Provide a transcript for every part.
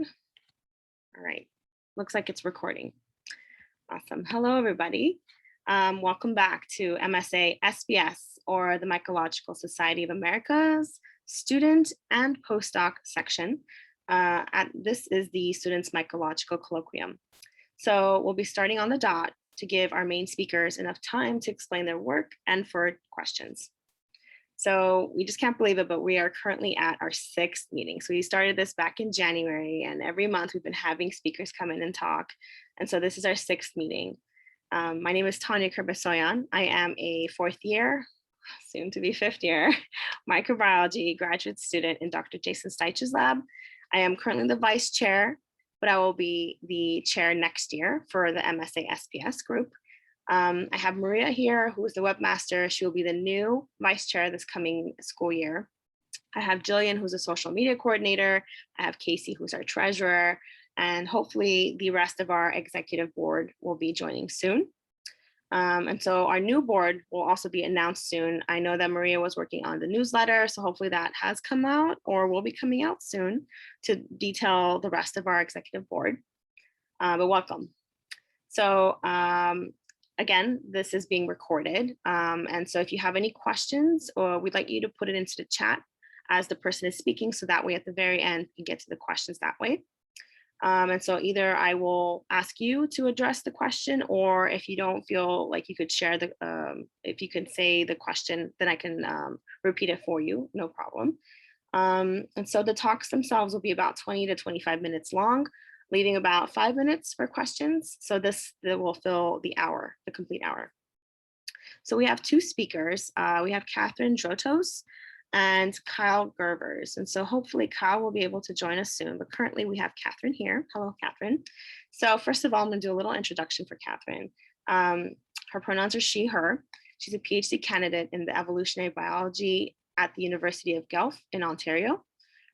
down. All right, looks like it's recording. Awesome. Hello, everybody. Welcome back to MSA SPS, or the Mycological Society of America's student and postdoc section. This is the Students' Mycological Colloquium. So we'll be starting on the dot to give our main speakers enough time to explain their work and for questions. So we just can't believe it, but we are currently at our 6th meeting. So we started this back in January, and every month we've been having speakers come in and talk. And so this is our 6th meeting. My name is Tanya Kurbasoyan. I am a 4th year, soon to be 5th year, microbiology graduate student in Dr. Jason Steich's lab. I am currently the vice chair, but I will be the chair next year for the MSA SPS group. I have Maria here, who is the webmaster. She will be the new vice chair this coming school year. I have Jillian, who's a social media coordinator. I have Casey, who's our treasurer, and hopefully the rest of our executive board will be joining soon. And so our new board will also be announced soon. I know that Maria was working on the newsletter, so hopefully that has come out or will be coming out soon to detail the rest of our executive board. But welcome. So again, this is being recorded. And so if you have any questions, or we'd like you to put it into the chat as the person is speaking, so that way at the very end, you get to the questions that way. And so either I will ask you to address the question, or if you don't feel like you could share the, if you could say the question, then I can repeat it for you, no problem. And so the talks themselves will be about 20 to 25 minutes long, leaving about 5 minutes for questions. So this will fill the hour, the complete hour. So we have 2 speakers. We have Katherine Drotos and Kyle Gervers. And so hopefully Kyle will be able to join us soon, but currently we have Katherine here. Hello, Katherine. So first of all, I'm gonna do a little introduction for Katherine. Her pronouns are she, her. She's a PhD candidate in the evolutionary biology at the University of Guelph in Ontario.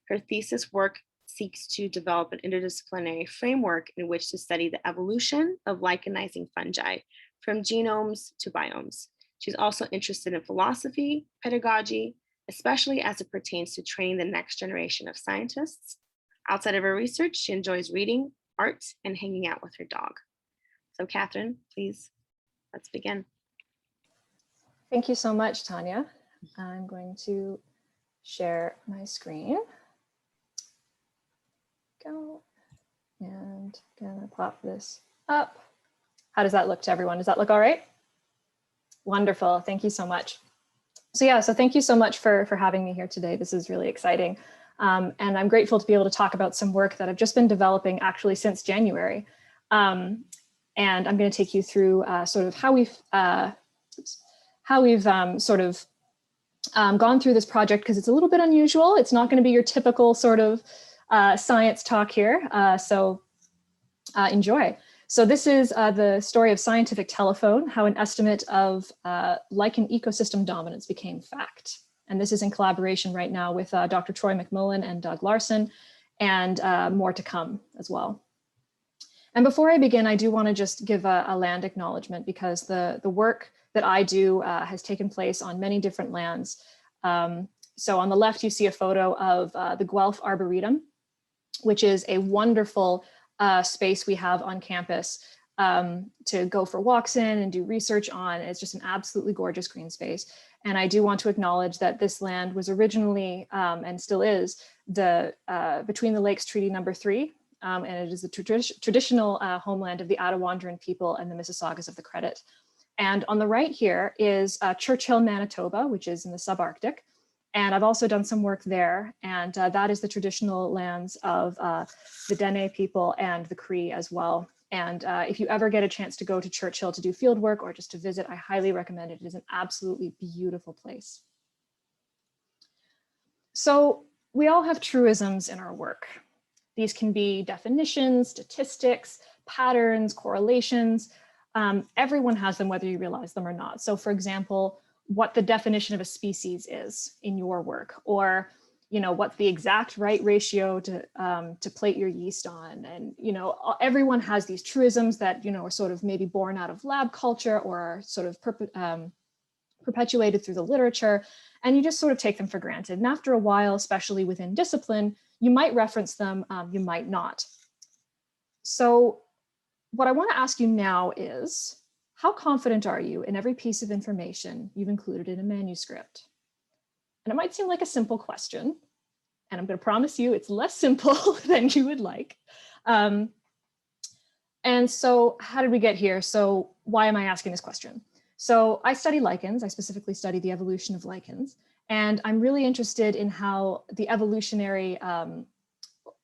Her thesis work seeks to develop an interdisciplinary framework in which to study the evolution of lichenizing fungi from genomes to biomes. She's also interested in philosophy, pedagogy, especially as it pertains to training the next generation of scientists. Outside of her research, she enjoys reading, art, and hanging out with her dog. So Katherine, please, let's begin. Thank you so much, Tanya. I'm going to share my screen. Go, and gonna pop this up. How does that look to everyone? Does that look all right? Wonderful, thank you so much. So yeah, so thank you so much for having me here today. This is really exciting. And I'm grateful to be able to talk about some work that I've just been developing actually since January. And I'm going to take you through sort of how we've sort of gone through this project, because it's a little bit unusual. It's not going to be your typical sort of science talk here. So enjoy. So this is the story of scientific telephone, how an estimate of lichen ecosystem dominance became fact. And this is in collaboration right now with Dr. Troy McMullen and Doug Larson, and more to come as well. And before I begin, I do want to just give a land acknowledgement, because the work that I do has taken place on many different lands. So on the left, you see a photo of the Guelph Arboretum, which is a wonderful space we have on campus to go for walks in and do research on. It's just an absolutely gorgeous green space. And I do want to acknowledge that this land was originally, and still is, the Between the Lakes Treaty No. 3, and it is the traditional homeland of the Attawandaron people and the Mississaugas of the Credit. And on the right here is Churchill, Manitoba, which is in the subarctic. And I've also done some work there, and that is the traditional lands of the Dene people and the Cree as well. And if you ever get a chance to go to Churchill to do field work or just to visit, I highly recommend it. It is an absolutely beautiful place. So we all have truisms in our work. These can be definitions, statistics, patterns, correlations. Everyone has them, whether you realize them or not. So for example, what the definition of a species is in your work, or what's the exact right ratio to plate your yeast on. And everyone has these truisms that are sort of maybe born out of lab culture, or are sort of perpetuated through the literature, and you just sort of take them for granted. And after a while, especially within discipline, You might reference them, you might not. So what I want to ask you now is, how confident are you in every piece of information you've included in a manuscript? And it might seem like a simple question, and I'm going to promise you it's less simple than you would like. And so how did we get here? So why am I asking this question? So I study lichens. I specifically study the evolution of lichens. And I'm really interested in how the evolutionary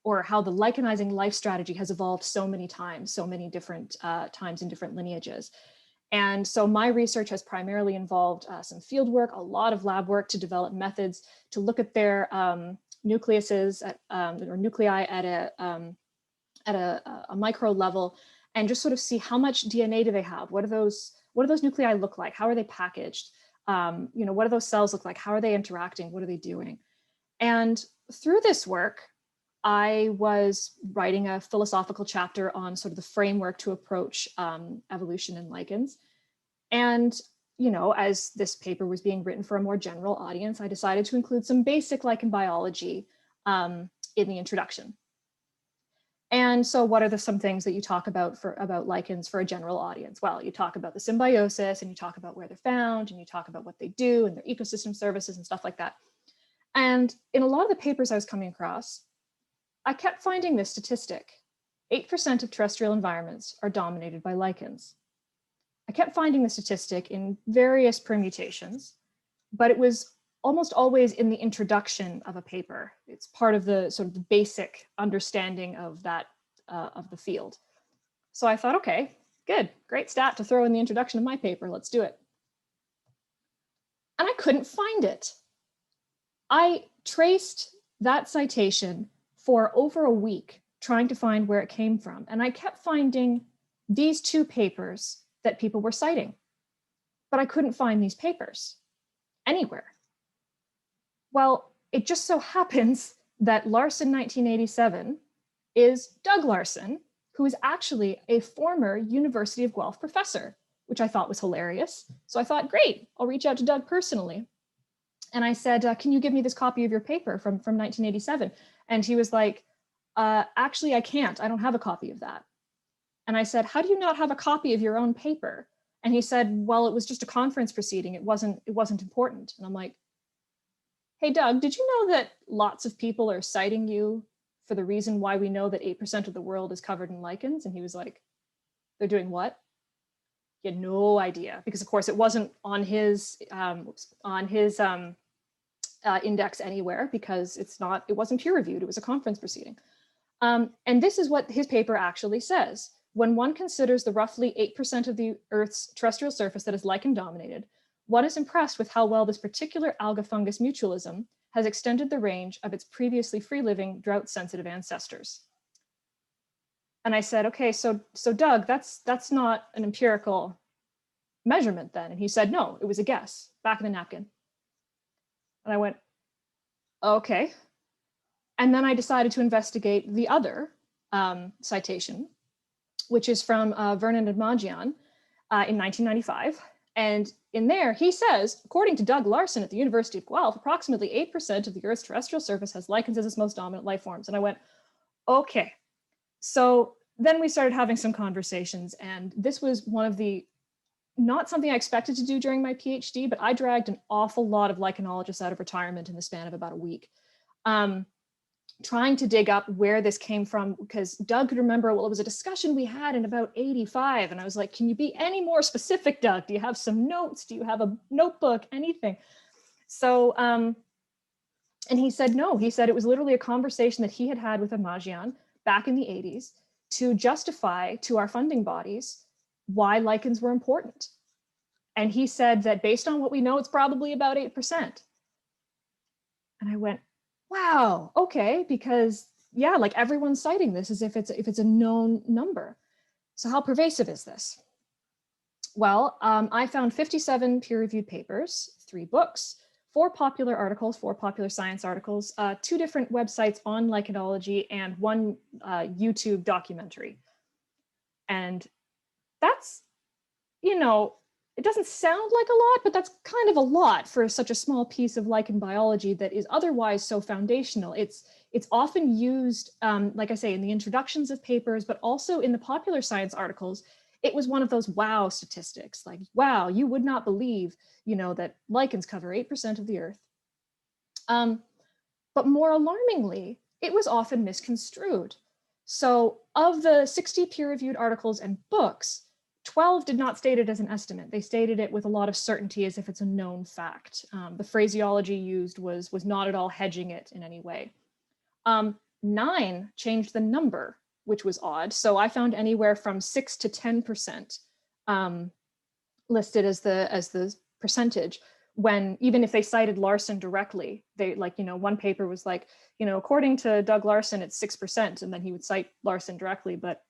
or how the lichenizing life strategy has evolved so many times, so many different times in different lineages. And so my research has primarily involved some field work, a lot of lab work to develop methods to look at their nucleuses or nuclei at a micro level, and just sort of see how much DNA do they have? What do those nuclei look like? How are they packaged? What do those cells look like? How are they interacting? What are they doing? And through this work, I was writing a philosophical chapter on sort of the framework to approach evolution in lichens. And, as this paper was being written for a more general audience, I decided to include some basic lichen biology in the introduction. And so what are some things that you talk about lichens for a general audience? Well, you talk about the symbiosis, and you talk about where they're found, and you talk about what they do and their ecosystem services and stuff like that. And in a lot of the papers I was coming across, I kept finding this statistic: 8% of terrestrial environments are dominated by lichens. I kept finding the statistic in various permutations, but it was almost always in the introduction of a paper. It's part of the sort of the basic understanding of that, of the field. So I thought, okay, good, great stat to throw in the introduction of my paper, let's do it. And I couldn't find it. I traced that citation for over a week trying to find where it came from. And I kept finding these two papers that people were citing, but I couldn't find these papers anywhere. Well, it just so happens that Larson 1987 is Doug Larson, who is actually a former University of Guelph professor, which I thought was hilarious. So I thought, great, I'll reach out to Doug personally. And I said, can you give me this copy of your paper from 1987? And he was like, actually, I can't. I don't have a copy of that. And I said, how do you not have a copy of your own paper? And he said, well, it was just a conference proceeding. It wasn't important. And I'm like, hey, Doug, did you know that lots of people are citing you for the reason why we know that 8% of the world is covered in lichens? And he was like, they're doing what? He had no idea, because of course it wasn't on his index anywhere, because it wasn't peer reviewed. It was a conference proceeding. And this is what his paper actually says. When one considers the roughly 8% of the Earth's terrestrial surface that is lichen dominated, one is impressed with how well this particular alga fungus mutualism has extended the range of its previously free-living, drought-sensitive ancestors. And I said, okay, so Doug, that's not an empirical measurement then. And he said, no, it was a guess, back in the napkin. And I went, okay. And then I decided to investigate the other citation, which is from Vernon and Magian in 1995. And in there, he says, according to Doug Larson at the University of Guelph, approximately 8% of the Earth's terrestrial surface has lichens as its most dominant life forms. And I went, okay. So then we started having some conversations, and this was one of the, not something I expected to do during my PhD, but I dragged an awful lot of lichenologists out of retirement in the span of about a week, trying to dig up where this came from, because Doug could remember, well, it was a discussion we had in about 85. And I was like, can you be any more specific, Doug? Do you have some notes? Do you have a notebook, anything? So, and he said, no, he said it was literally a conversation that he had had with Magian back in the 80s to justify to our funding bodies why lichens were important. And he said that based on what we know, it's probably about 8%. And I went, wow, okay, because yeah, like everyone's citing this as if it's a known number. So how pervasive is this? Well, I found 57 peer-reviewed papers, 3 books, 4 popular articles, 4 popular science articles, 2 different websites on lichenology, and 1 YouTube documentary. And that's, it doesn't sound like a lot, but that's kind of a lot for such a small piece of lichen biology that is otherwise so foundational. It's It's often used, like I say, in the introductions of papers, but also in the popular science articles. It was one of those wow statistics, like, wow, you would not believe, that lichens cover 8% of the earth. But more alarmingly, it was often misconstrued. So of the 60 peer-reviewed articles and books, 12 did not state it as an estimate. They stated it with a lot of certainty as if it's a known fact. The phraseology used was not at all hedging it in any way. 9 changed the number, which was odd. So I found anywhere from 6 to 10% listed as the percentage, when even if they cited Larson directly, they one paper was like, according to Doug Larson, it's 6%, and then he would cite Larson directly, but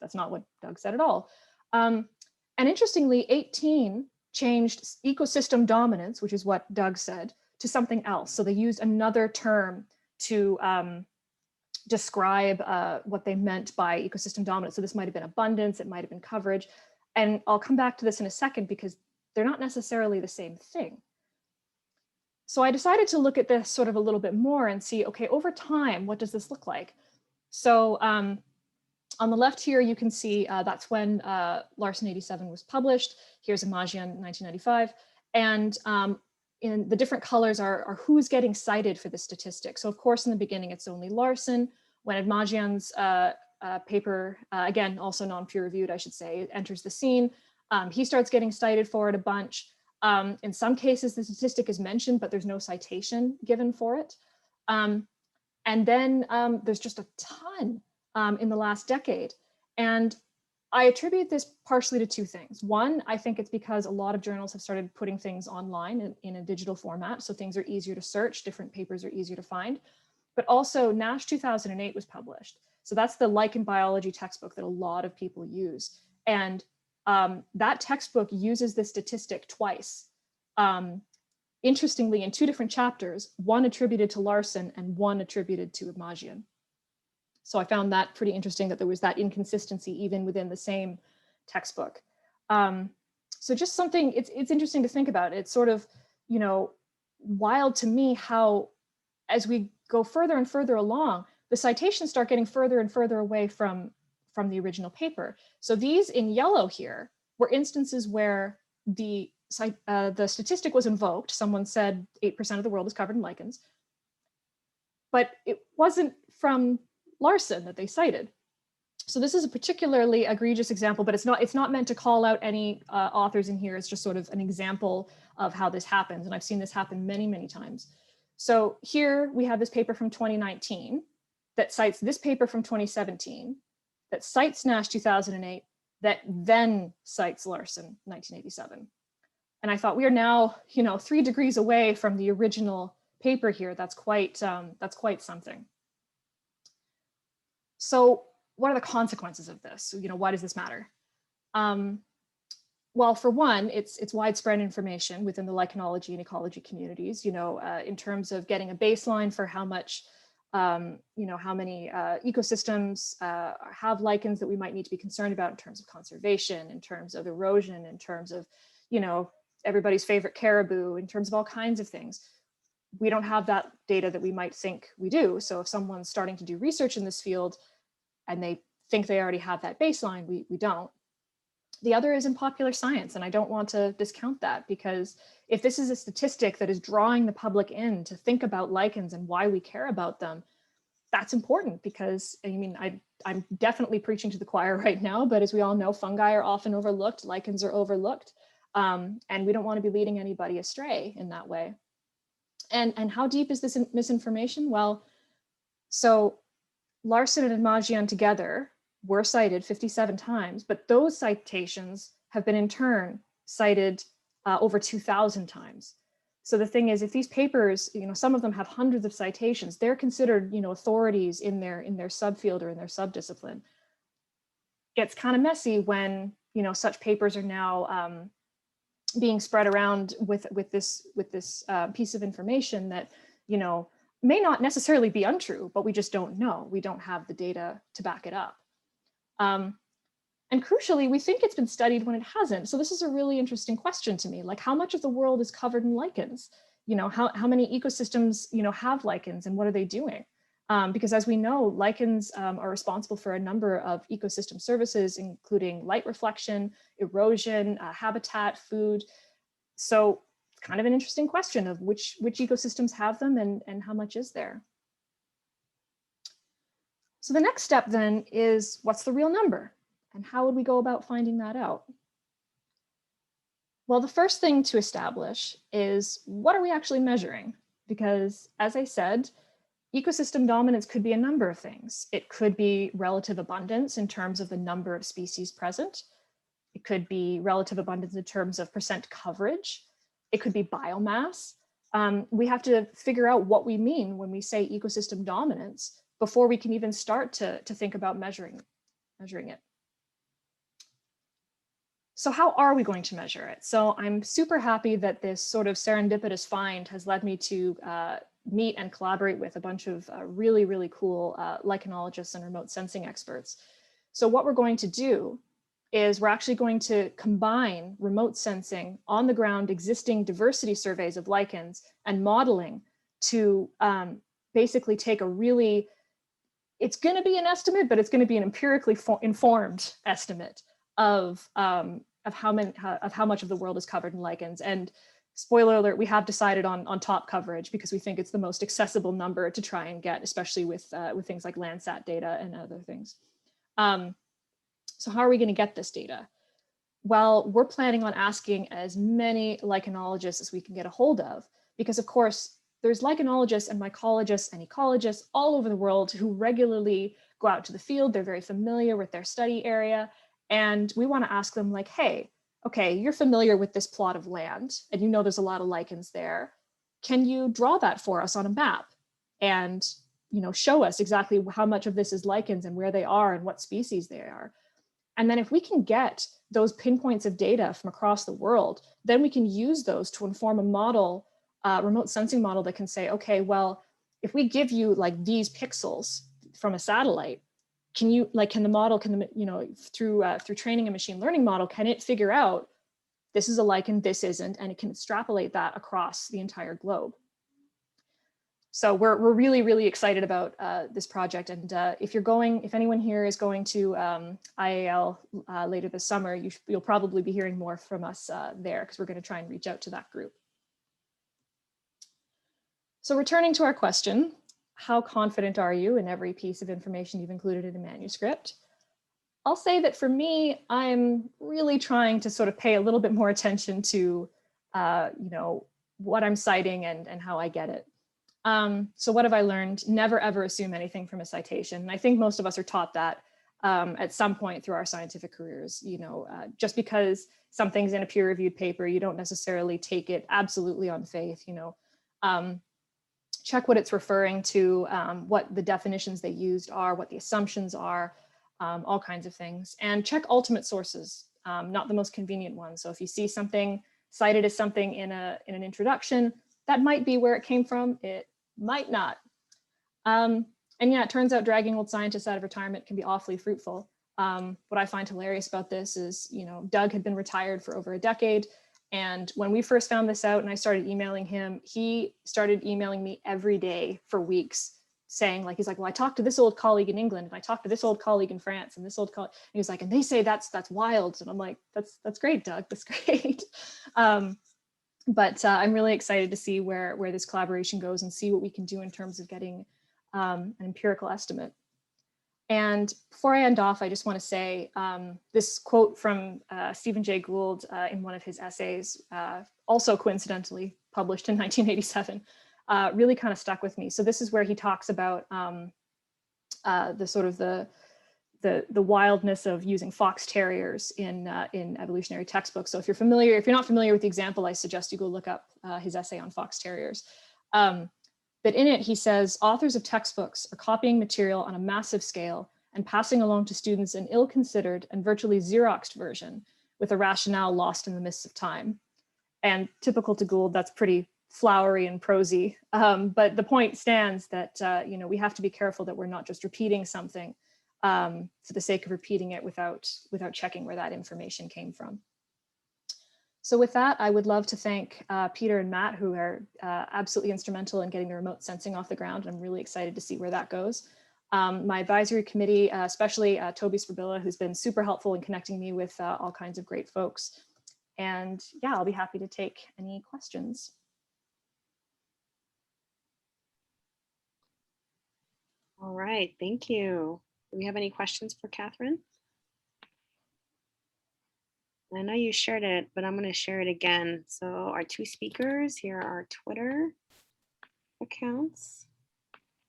that's not what Doug said at all. And interestingly, 18 changed ecosystem dominance, which is what Doug said, to something else. So they used another term to describe what they meant by ecosystem dominance. So this might have been abundance, it might have been coverage. And I'll come back to this in a second because they're not necessarily the same thing. So I decided to look at this sort of a little bit more and see, okay, over time, what does this look like? So on the left here, you can see that's when Larson 87 was published. Here's Admazyan 1995. And in the different colors are who's getting cited for the statistic. So of course, in the beginning, it's only Larson. When Admazyan's paper, again, also non-peer reviewed, I should say, enters the scene, he starts getting cited for it a bunch. In some cases, the statistic is mentioned, but there's no citation given for it. And then there's just a ton in the last decade. And I attribute this partially to two things. One, I think it's because a lot of journals have started putting things online in a digital format. So things are easier to search, different papers are easier to find. But also Nash 2008 was published. So that's the lichen biology textbook that a lot of people use. And that textbook uses this statistic twice. Interestingly, in 2 different chapters, one attributed to Larson and one attributed to Admazyan. So I found that pretty interesting that there was that inconsistency even within the same textbook. So just something, it's interesting to think about. It's sort of, wild to me how, as we go further and further along, the citations start getting further and further away from the original paper. So these in yellow here were instances where the statistic was invoked. Someone said 8% of the world is covered in lichens, but it wasn't from Larson that they cited. So this is a particularly egregious example, but it's not meant to call out any authors in here. It's just sort of an example of how this happens. And I've seen this happen many, many times. So here we have this paper from 2019 that cites this paper from 2017, that cites Nash 2008, that then cites Larson 1987. And I thought, we are now, 3 degrees away from the original paper here. That's quite something. So what are the consequences of this? Why does this matter? Well, for one, it's widespread information within the lichenology and ecology communities, in terms of getting a baseline for how much, how many ecosystems have lichens that we might need to be concerned about in terms of conservation, in terms of erosion, in terms of, everybody's favorite caribou, in terms of all kinds of things. We don't have that data that we might think we do. So if someone's starting to do research in this field and they think they already have that baseline, we don't. The other is in popular science, and I don't want to discount that, because if this is a statistic that is drawing the public in to think about lichens and why we care about them, that's important, because I'm definitely preaching to the choir right now, but as we all know, fungi are often overlooked, lichens are overlooked, and we don't want to be leading anybody astray in that way. And how deep is this misinformation? Well, so Larson and Admazyan together were cited 57 times, but those citations have been in turn cited over 2,000 times. So the thing is, if these papers, some of them have hundreds of citations, they're considered, authorities in their subfield or in their subdiscipline. Gets kind of messy when, such papers are now being spread around with this piece of information that, may not necessarily be untrue, but we just don't know. We don't have the data to back it up. And crucially, we think it's been studied when it hasn't. So this is a really interesting question to me, like how much of the world is covered in lichens? How many ecosystems, have lichens, and what are they doing? Because as we know, lichens are responsible for a number of ecosystem services, including light reflection, erosion, habitat, food. So it's kind of an interesting question of which ecosystems have them and how much is there. So the next step then is, what's the real number? And how would we go about finding that out? Well, the first thing to establish is, what are we actually measuring? Because as I said, ecosystem dominance could be a number of things. It could be relative abundance in terms of the number of species present. It could be relative abundance in terms of percent coverage. It could be biomass. We have to figure out what we mean when we say ecosystem dominance before we can even start to think about measuring it. So how are we going to measure it? So I'm super happy that this sort of serendipitous find has led me to meet and collaborate with a bunch of really, really cool lichenologists and remote sensing experts. So what we're going to do is we're actually going to combine remote sensing, on the ground existing diversity surveys of lichens and modeling to basically take a really, it's going to be an estimate, but it's going to be an empirically informed estimate of how much of the world is covered in lichens. And spoiler alert, we have decided on top coverage because we think it's the most accessible number to try and get, especially with things like Landsat data and other things. So how are we going to get this data? Well, we're planning on asking as many lichenologists as we can get a hold of, because of course, there's lichenologists and mycologists and ecologists all over the world who regularly go out to the field. They're very familiar with their study area. And we want to ask them, like, hey, okay, you're familiar with this plot of land and you know there's a lot of lichens there. Can you draw that for us on a map and, you know, show us exactly how much of this is lichens and where they are and what species they are? And then if we can get those pinpoints of data from across the world, then we can use those to inform a model, remote sensing model that can say, okay, well, if we give you like these pixels from a satellite, can the model, through training a machine learning model, can it figure out this is a lichen, this isn't, and it can extrapolate that across the entire globe. So we're really, really excited about this project. And if anyone here is going to IAL later this summer, you'll probably be hearing more from us there, because we're going to try and reach out to that group. So returning to our question, how confident are you in every piece of information you've included in a manuscript? I'll say that for me, I'm really trying to sort of pay a little bit more attention to what I'm citing and how I get it. So what have I learned? Never, ever assume anything from a citation. And I think most of us are taught that at some point through our scientific careers. Just because something's in a peer-reviewed paper, you don't necessarily take it absolutely on faith. Check what it's referring to, what the definitions they used are, what the assumptions are, all kinds of things. And check ultimate sources, not the most convenient ones. So if you see something cited as something in an introduction, that might be where it came from. It might not. And yeah, it turns out dragging old scientists out of retirement can be awfully fruitful. What I find hilarious about this is, Doug had been retired for over a decade. And when we first found this out and I started emailing him, he started emailing me every day for weeks saying, like, he's like, well, I talked to this old colleague in England and I talked to this old colleague in France and this old colleague. And he was like, and they say that's wild. And I'm like, that's great, Doug, that's great. But I'm really excited to see where this collaboration goes and see what we can do in terms of getting an empirical estimate. And before I end off, I just want to say this quote from Stephen Jay Gould in one of his essays, also coincidentally published in 1987, really kind of stuck with me. So this is where he talks about the wildness of using fox terriers in evolutionary textbooks. So if you're not familiar with the example, I suggest you go look up his essay on fox terriers. But in it, he says, authors of textbooks are copying material on a massive scale and passing along to students an ill-considered and virtually Xeroxed version with a rationale lost in the mists of time. And typical to Gould, that's pretty flowery and prosy. But the point stands that we have to be careful that we're not just repeating something for the sake of repeating it without checking where that information came from. So with that, I would love to thank Peter and Matt, who are absolutely instrumental in getting the remote sensing off the ground. I'm really excited to see where that goes. My advisory committee, especially Toby Sbrabilla, who's been super helpful in connecting me with all kinds of great folks. And yeah, I'll be happy to take any questions. All right, thank you. Do we have any questions for Katherine? I know you shared it, but I'm going to share it again. So our two speakers, here are our Twitter accounts.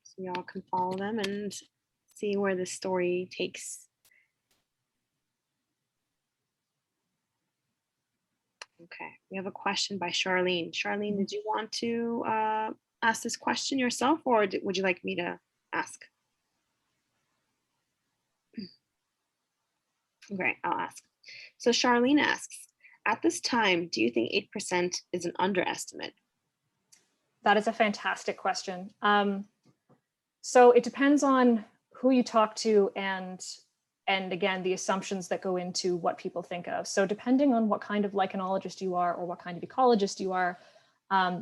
So y'all can follow them and see where the story takes. Okay, we have a question by Charlene. Charlene, did you want to ask this question yourself, or would you like me to ask? Okay, I'll ask. So Charlene asks, at this time, do you think 8% is an underestimate? That is a fantastic question. So it depends on who you talk to and again, the assumptions that go into what people think of. So depending on what kind of lichenologist you are or what kind of ecologist you are,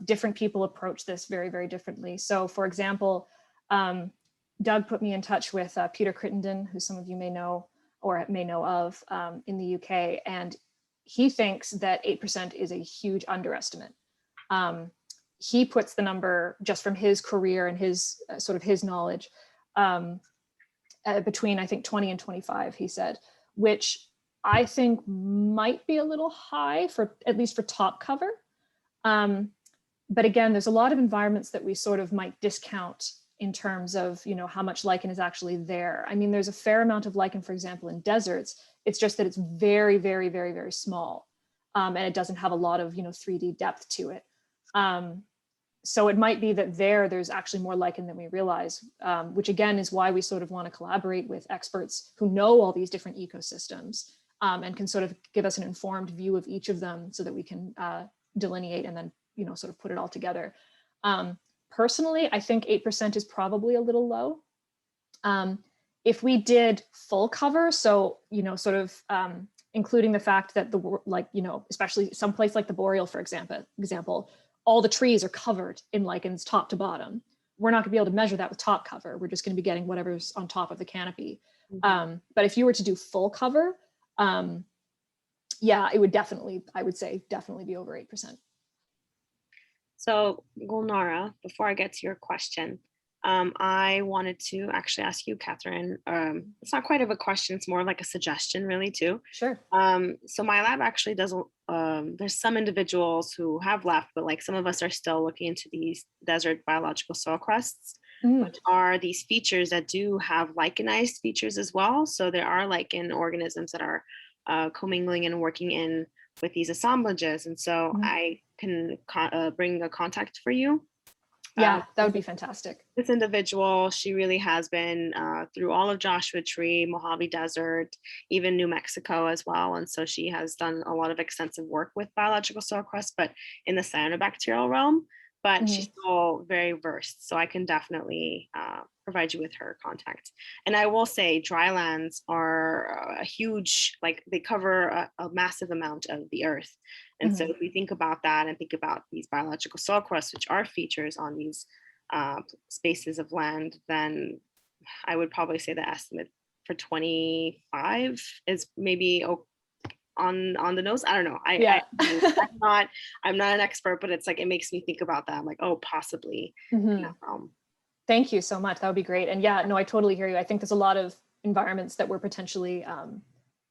different people approach this very, very differently. So for example, Doug put me in touch with Peter Crittenden, who some of you may know or may know of in the UK. And he thinks that 8% is a huge underestimate. He puts the number just from his career and his sort of his knowledge between, I think, 20 and 25, he said, which I think might be a little high for at least for top cover. But again, there's a lot of environments that we sort of might discount in terms of, you know, how much lichen is actually there. I mean, there's a fair amount of lichen, for example, in deserts. It's just that it's very, very, very, very small. And it doesn't have a lot of, you know, 3D depth to it. So it might be that there's actually more lichen than we realize, which again is why we sort of want to collaborate with experts who know all these different ecosystems and can sort of give us an informed view of each of them so that we can delineate and then, you know, sort of put it all together. Personally, I think 8% is probably a little low. If we did full cover, so, you know, sort of including the fact that like, you know, especially someplace like the Boreal, for example, all the trees are covered in lichens top to bottom. We're not gonna be able to measure that with top cover. We're just gonna be getting whatever's on top of the canopy. But if you were to do full cover, yeah, it would definitely, I would say, definitely be over 8%. So Gulnara, before I get to your question, I wanted to actually ask you, Katherine, it's not quite of a question, it's more like a suggestion really too. Sure. So my lab actually does, there's some individuals who have left, but like some of us are still looking into these desert biological soil crusts, which are these features that do have lichenized features as well. So there are lichen organisms that are commingling and working in with these assemblages. And so I can bring a contact for you. Yeah, that would be fantastic. This individual, she really has been through all of Joshua Tree, Mojave Desert, even New Mexico as well. And so she has done a lot of extensive work with biological soil crust, but in the cyanobacterial realm, but she's still very versed. So I can definitely provide you with her contact. And I will say drylands are a huge, like they cover a massive amount of the earth. And so if we think about that and think about these biological soil crusts, which are features on these spaces of land, then I would probably say the estimate for 25 is maybe on the nose. I don't know. I'm not an expert, but it's like, it makes me think about that. I'm like, oh, possibly in that realm. Thank you so much. That would be great. And yeah, no, I totally hear you. I think there's a lot of environments that we're potentially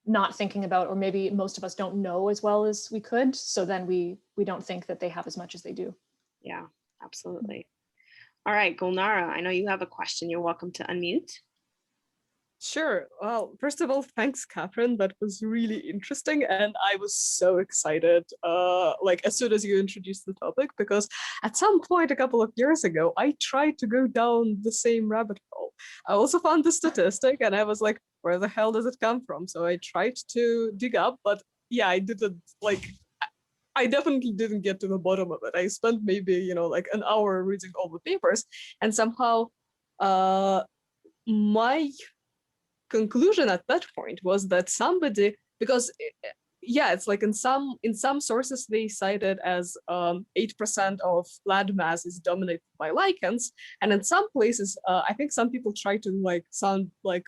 not thinking about, or maybe most of us don't know as well as we could. So then we don't think that they have as much as they do. Yeah, absolutely. All right, Gulnara, I know you have a question. You're welcome to unmute. Sure. Well, first of all, thanks, Katherine. That was really interesting. And I was so excited, like as soon as you introduced the topic, because at some point a couple of years ago, I tried to go down the same rabbit hole. I also found the statistic and I was like, where the hell does it come from? So I tried to dig up, but yeah, I didn't I definitely didn't get to the bottom of it. I spent maybe, you know, like an hour reading all the papers, and somehow my conclusion at that point was that somebody, because yeah, it's like in some sources they cite it as 8% of land mass is dominated by lichens, and in some places, I think some people try to like sound like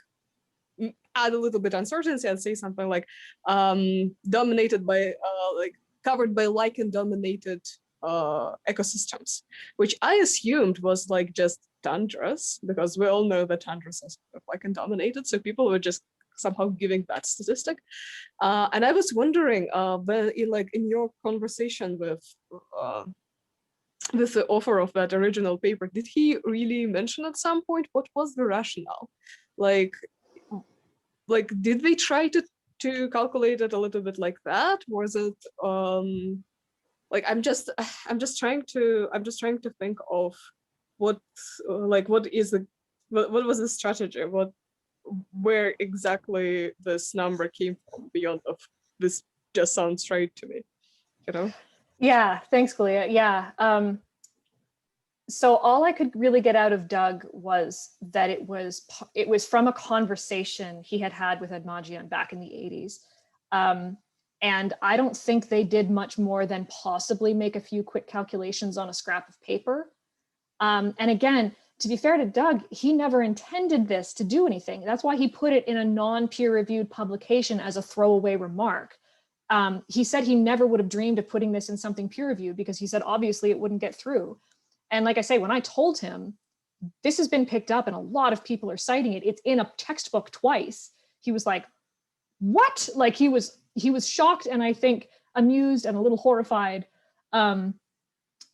add a little bit uncertainty and say something like dominated by like covered by lichen dominated ecosystems, which I assumed was like just tundras, because we all know that tundras are sort of lichen dominated, so people were just somehow giving that statistic. And I was wondering, like in your conversation with the author of that original paper, did he really mention at some point what was the rationale? Like did they try to calculate it a little bit like that? Was it like I'm just trying to think of what what was the strategy? Where exactly this number came from beyond of this just sounds right to me, you know? Yeah, thanks, Galia. Yeah. So all I could really get out of Doug was that it was from a conversation he had with Edmagian back in the 80s. And I don't think they did much more than possibly make a few quick calculations on a scrap of paper. And again, to be fair to Doug, he never intended this to do anything. That's why he put it in a non-peer-reviewed publication as a throwaway remark. He said he never would have dreamed of putting this in something peer-reviewed because he said obviously it wouldn't get through. And like I say, when I told him this has been picked up and a lot of people are citing it, it's in a textbook twice, he was like, what? Like he was shocked and I think amused and a little horrified.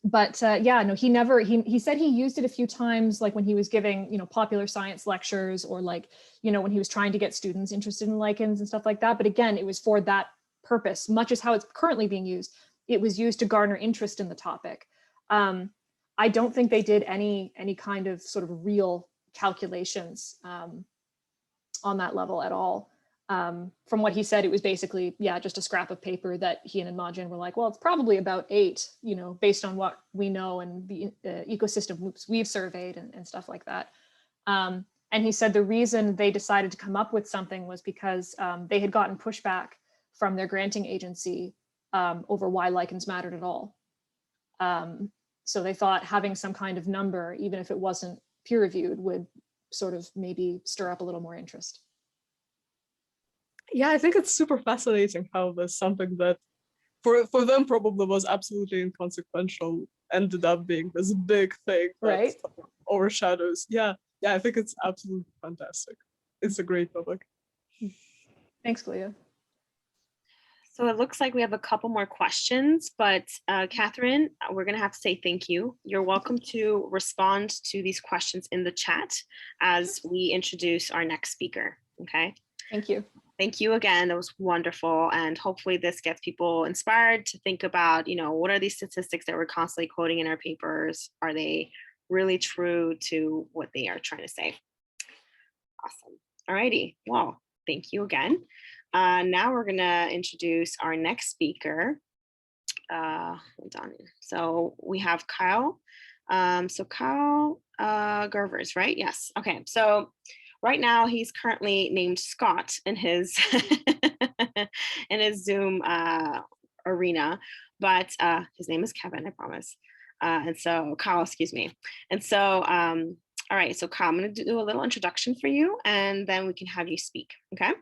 But yeah, no, he said he used it a few times, like when he was giving, popular science lectures or like, when he was trying to get students interested in lichens and stuff like that. But again, it was for that purpose, much as how it's currently being used. It was used to garner interest in the topic. I don't think they did any kind of sort of real calculations on that level at all. From what he said, it was basically, yeah, just a scrap of paper that he and Edmagian were like, well, it's probably about 8, based on what we know and the ecosystem we've surveyed and stuff like that. And he said the reason they decided to come up with something was because they had gotten pushback from their granting agency over why lichens mattered at all. So they thought having some kind of number, even if it wasn't peer reviewed, would sort of maybe stir up a little more interest. Yeah, I think it's super fascinating how there's something that for them probably was absolutely inconsequential ended up being this big thing that right overshadows. Yeah, I think it's absolutely fantastic. It's a great topic. Thanks, Galia. So it looks like we have a couple more questions, but Katherine, we're going to have to say thank you. You're welcome to respond to these questions in the chat as we introduce our next speaker. Okay. Thank you. Thank you again. That was wonderful. And hopefully this gets people inspired to think about, what are these statistics that we're constantly quoting in our papers? Are they really true to what they are trying to say? Awesome. All righty. Well, thank you again. Now we're going to introduce our next speaker. Hold on. So we have Kyle. So Kyle Gervers, right? Yes. Okay. So right now he's currently named Scott in his in his Zoom arena, but his name is Kevin, I promise. And so Kyle, excuse me. And so, all right. So Kyle, I'm going to do a little introduction for you, and then we can have you speak. Okay.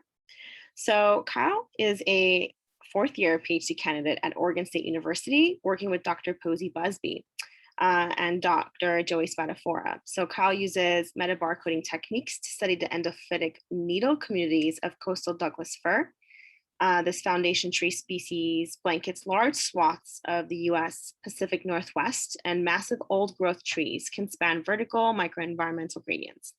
So Kyle is a 4th-year PhD candidate at Oregon State University, working with Dr. Posey Busby and Dr. Joey Spadafora. So Kyle uses metabarcoding techniques to study the endophytic needle communities of coastal Douglas fir. This foundation tree species blankets large swaths of the US Pacific Northwest, and massive old growth trees can span vertical microenvironmental gradients.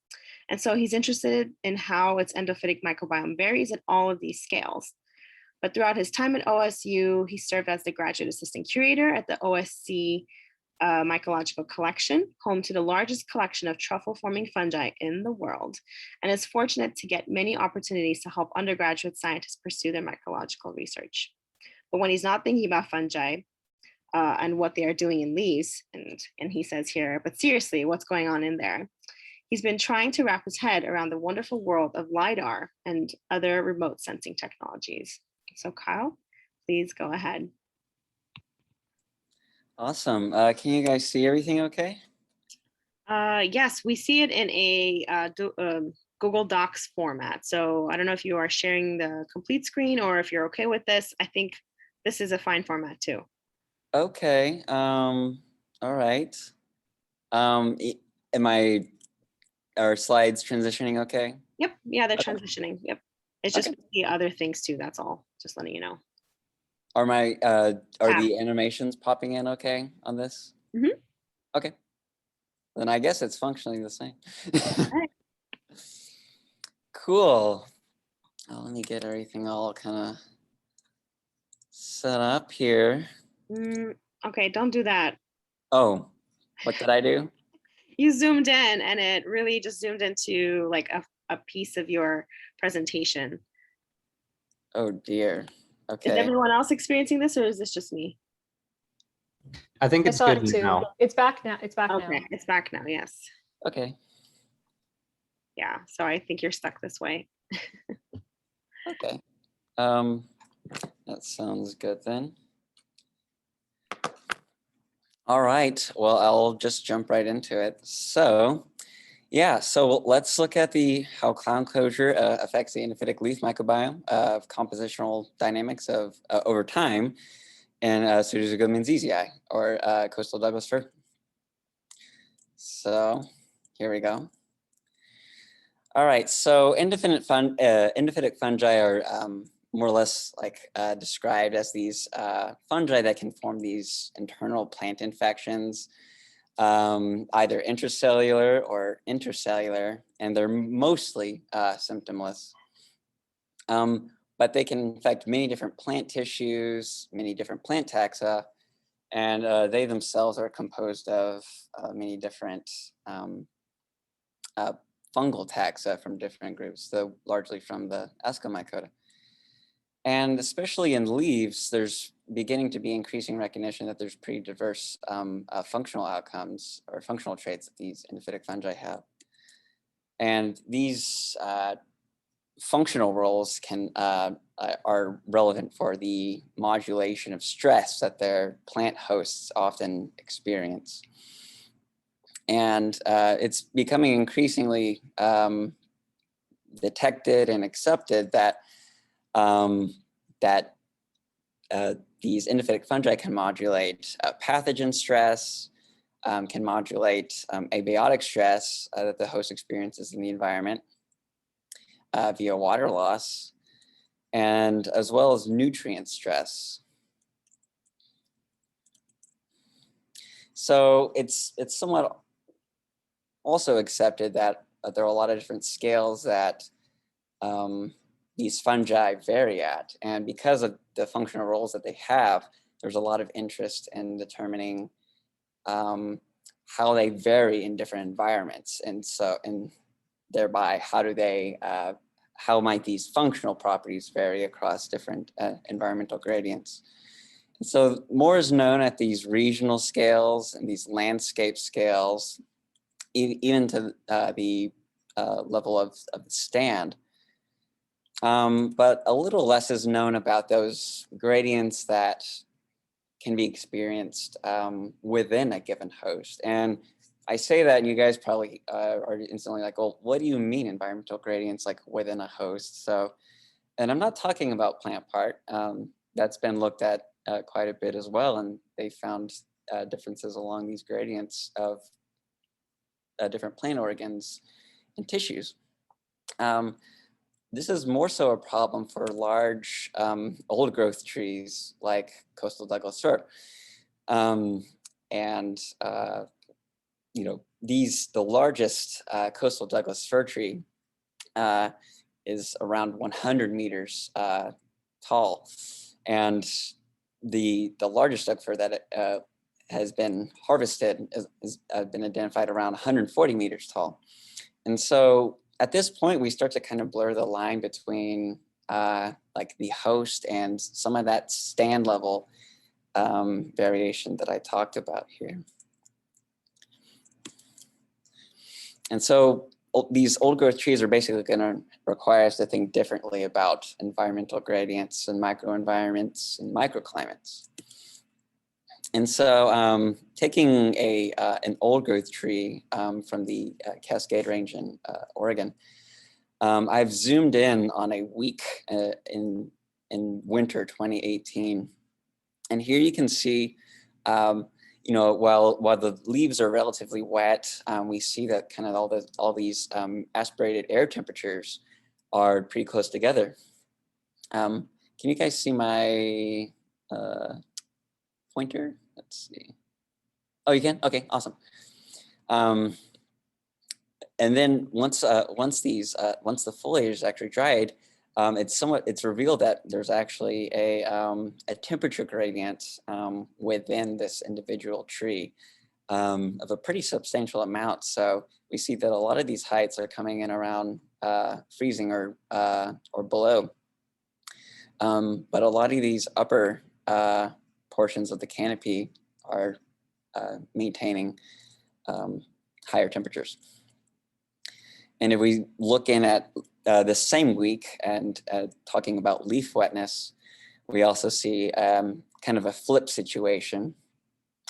And so he's interested in how its endophytic microbiome varies at all of these scales. But throughout his time at OSU, he served as the graduate assistant curator at the OSC Mycological Collection, home to the largest collection of truffle-forming fungi in the world, and is fortunate to get many opportunities to help undergraduate scientists pursue their mycological research. But when he's not thinking about fungi and what they are doing in leaves, and he says here, but seriously, what's going on in there? He's been trying to wrap his head around the wonderful world of LiDAR and other remote sensing technologies. So Kyle, please go ahead. Awesome. Can you guys see everything okay? Yes, we see it in a Google Docs format. So I don't know if you are sharing the complete screen or if you're okay with this. I think this is a fine format too. Okay. All right. Are slides transitioning okay? Yep. Yeah, they're Okay. transitioning. Yep. It's just Okay. the other things too. That's all. Just letting you know. Are Tab. the animations popping in okay on this? Mhm. Okay. Then I guess it's functionally the same. right. Cool. Let me get everything all kind of set up here. Okay, don't do that. Oh, what did I do? You zoomed in and it really just zoomed into like a piece of your presentation. Oh dear. Is Okay. everyone else experiencing this or is this just me? I think I it's saw good it too. now. It's back now. It's back now. Okay, it's back now. Yes. Okay. Yeah. So I think you're stuck this way. Okay. That sounds good then. All right. Well, I'll just jump right into it. So, yeah. So let's look at how cloud closure affects the endophytic leaf microbiome of compositional dynamics of over time in Pseudoxylem or coastal Douglas fir. So here we go. All right, so endophytic fungi are more or less like described as these fungi that can form these internal plant infections, either intracellular or intercellular, and they're mostly symptomless. But they can infect many different plant tissues, many different plant taxa, and they themselves are composed of many different fungal taxa from different groups, though largely from the Ascomycota. And especially in leaves, there's beginning to be increasing recognition that there's pretty diverse functional outcomes or functional traits that these endophytic fungi have. And these functional roles are relevant for the modulation of stress that their plant hosts often experience. And it's becoming increasingly detected and accepted that these endophytic fungi can modulate pathogen stress, can modulate abiotic stress that the host experiences in the environment via water loss, and as well as nutrient stress. So it's somewhat also accepted that there are a lot of different scales that these fungi vary at. And because of the functional roles that they have, there's a lot of interest in determining how they vary in different environments. And thereby, how might these functional properties vary across different environmental gradients? And so more is known at these regional scales and these landscape scales, even to the level of the stand. But a little less is known about those gradients that can be experienced within a given host. And I say that and you guys probably are instantly like, well, what do you mean environmental gradients like within a host? So, and I'm not talking about plant part. That's been looked at quite a bit as well. And they found differences along these gradients of different plant organs and tissues. This is more so a problem for large old growth trees like coastal Douglas fir. The largest coastal Douglas fir tree is around 100 meters tall. And the largest Doug fir that has been harvested has been identified around 140 meters tall. And so at this point, we start to kind of blur the line between like the host and some of that stand level variation that I talked about here. And so these old growth trees are basically going to require us to think differently about environmental gradients and microenvironments and microclimates. And so taking an old growth tree from the Cascade Range in Oregon, I've zoomed in on a week in winter 2018. And here you can see, you know, while the leaves are relatively wet, we see that kind of all these aspirated air temperatures are pretty close together. Can you guys see my pointer? Let's see. Oh, you can? Okay, awesome. And then once the foliage is actually dried, it's revealed that there's actually a temperature gradient within this individual tree of a pretty substantial amount. So we see that a lot of these heights are coming in around freezing or below. But a lot of these upper portions of the canopy are maintaining higher temperatures. And if we look in at the same week and talking about leaf wetness, we also see kind of a flip situation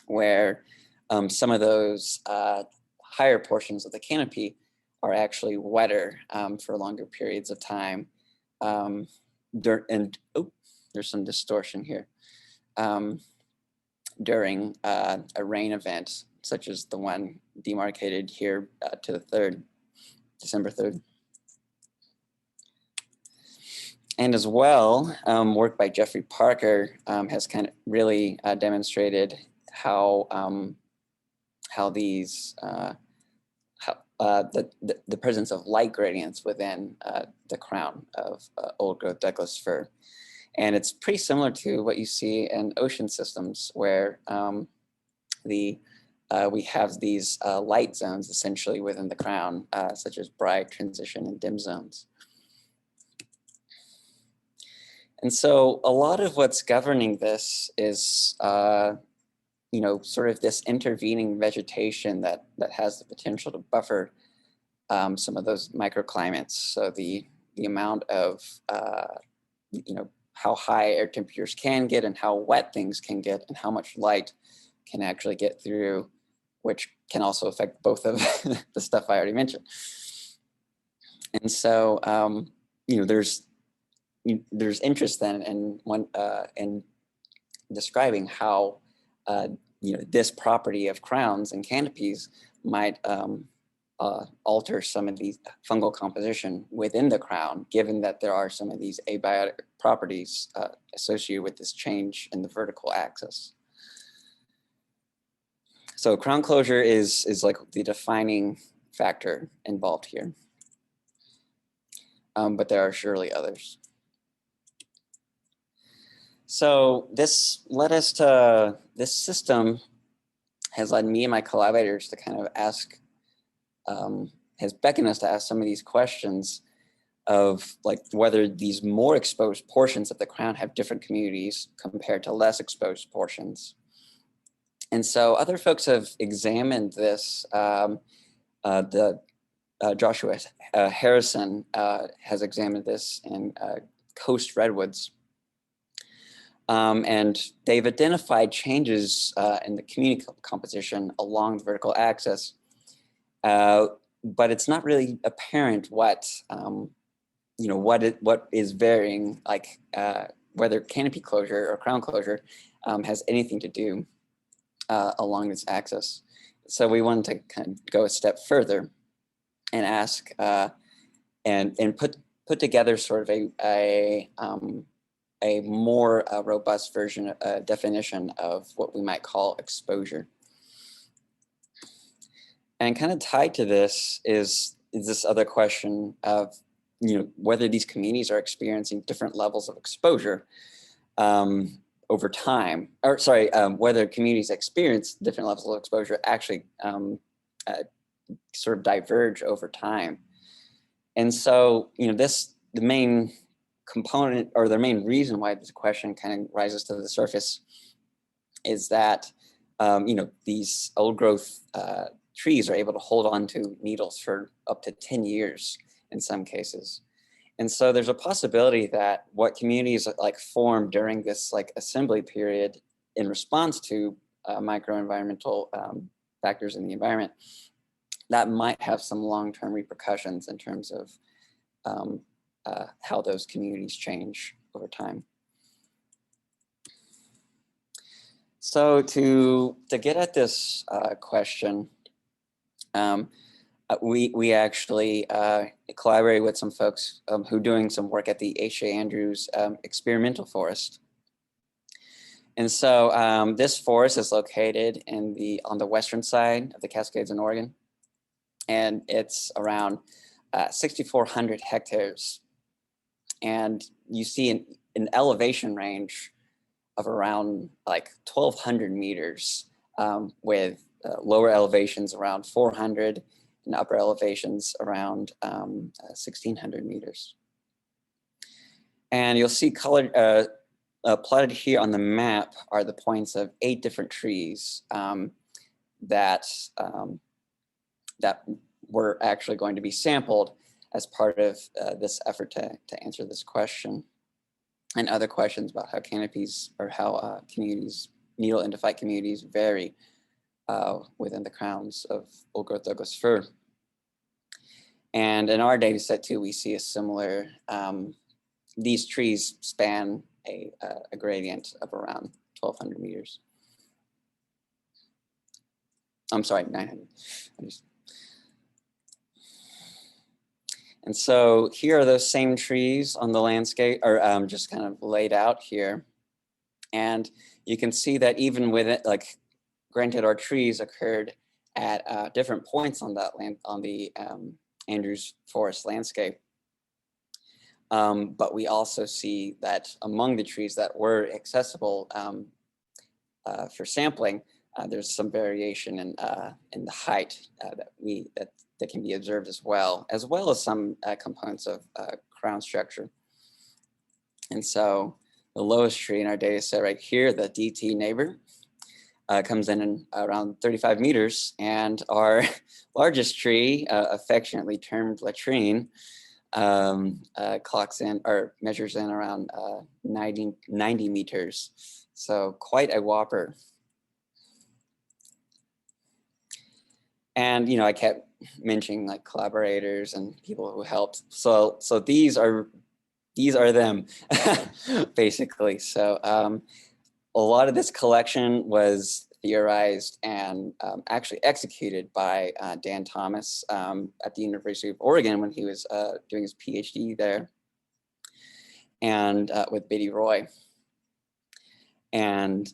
where some of those higher portions of the canopy are actually wetter for longer periods of time. There's some distortion here. During a rain event, such as the one demarcated here to the 3rd, December 3rd. And as well, work by Jeffrey Parker has kind of really demonstrated how these the presence of light gradients within the crown of old growth Douglas fir. And it's pretty similar to what you see in ocean systems where we have these light zones essentially within the crown, such as bright, transition, and dim zones. And so a lot of what's governing this is, you know, sort of this intervening vegetation that has the potential to buffer some of those microclimates. So the amount of, you know, how high air temperatures can get and how wet things can get and how much light can actually get through, which can also affect both of the stuff I already mentioned. And so, you know, there's interest then in describing how, you know, this property of crowns and canopies might alter some of these fungal composition within the crown, given that there are some of these abiotic properties associated with this change in the vertical axis. So crown closure is like the defining factor involved here. But there are surely others. So this led us to, this system has led me and my collaborators to kind of ask, has beckoned us to ask some of these questions of like whether these more exposed portions of the crown have different communities compared to less exposed portions. And so other folks have examined this. Joshua Harrison has examined this in coast redwoods. And they've identified changes in the community composition along the vertical axis. But it's not really apparent what, you know, what is varying, like whether canopy closure or crown closure has anything to do along this axis. So we wanted to kind of go a step further and ask and put together sort of a more robust version, definition of what we might call exposure. And kind of tied to this is this other question of, you know, whether these communities are experiencing different levels of exposure over time, or sorry, whether communities experience different levels of exposure actually sort of diverge over time. And so, you know, the main component or the main reason why this question kind of rises to the surface is that, you know, these old growth trees are able to hold on to needles for up to 10 years in some cases. And so there's a possibility that what communities like form during this like assembly period in response to microenvironmental factors in the environment, that might have some long-term repercussions in terms of how those communities change over time. So to get at this question, we actually collaborated with some folks who are doing some work at the H.A. Andrews Experimental Forest. And so this forest is located on the western side of the Cascades in Oregon. And it's around 6,400 hectares. And you see an elevation range of around like 1,200 meters with lower elevations around 400 and upper elevations around 1,600 meters. And you'll see colored, plotted here on the map are the points of 8 different trees that were actually going to be sampled as part of this effort to answer this question and other questions about how canopies or how communities, needle endophyte communities vary within the crowns of old-growth Douglas fir. And in our data set too, we see a similar, these trees span a gradient of around 1,200 meters. I'm sorry, 900. And so here are those same trees on the landscape, or just kind of laid out here. And you can see that even with it, like granted our trees occurred at different points on that land, on the Andrews Forest landscape. But we also see that among the trees that were accessible for sampling, there's some variation in the height that can be observed as well as some components of crown structure. And so the lowest tree in our data set right here, the DT neighbor, comes in around 35 meters, and our largest tree, affectionately termed latrine, clocks in or measures in around 90 meters. So quite a whopper. And, you know, I kept mentioning like collaborators and people who helped. So these are them basically. So a lot of this collection was theorized and actually executed by Dan Thomas at the University of Oregon when he was doing his PhD there, and with Biddy Roy. And